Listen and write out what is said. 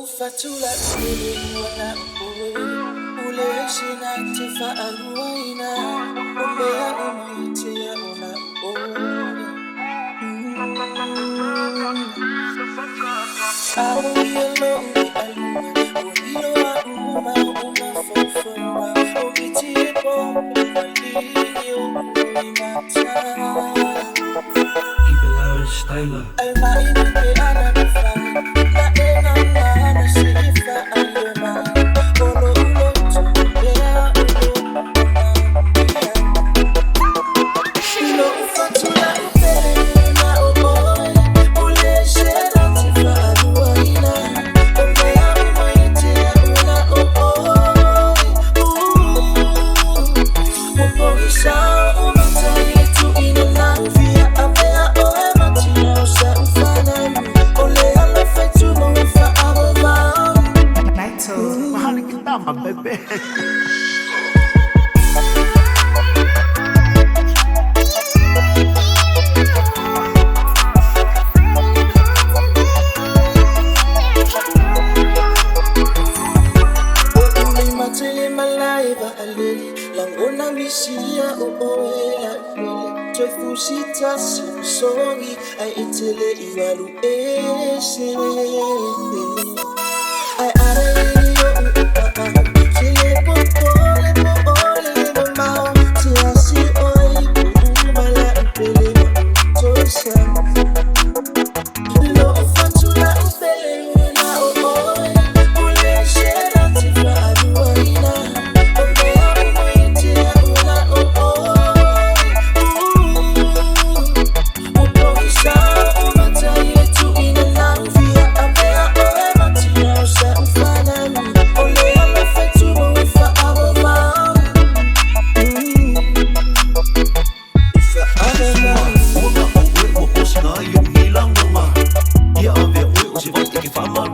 Fatula wana ule shina tifa aluaina umbea umaitia una awi alongi aluma ulilo wa unafofoma ukitie pombe walio ulimata Keep it loud and styler. almaini ananifanya na enana sifa alema olo ulo tumbea ulo ufatula upele na oboy ule shera tifa aluaina umbea umaitea una oboy upogisha umata yetu inanavia amea oe matina usa ufanani ole alafetu maufa ababa Naito, mahali kitama bebe. Matele malaiva aleli langona misia ooela kwele tefusita simsongi ai itele iwalu ese ai areyo tile popole mo mao tiasi oi umala ipele tosa lo fatula upele na oi ule shera tifa aluaina ombea umaitea una oi upogisha umata yetu inanavia amea oe matina usa ufanani ole alafetu maufa ababa ufa ababa Una owe mo posna yung ilang mama. Ia ave oe o si vante ki fama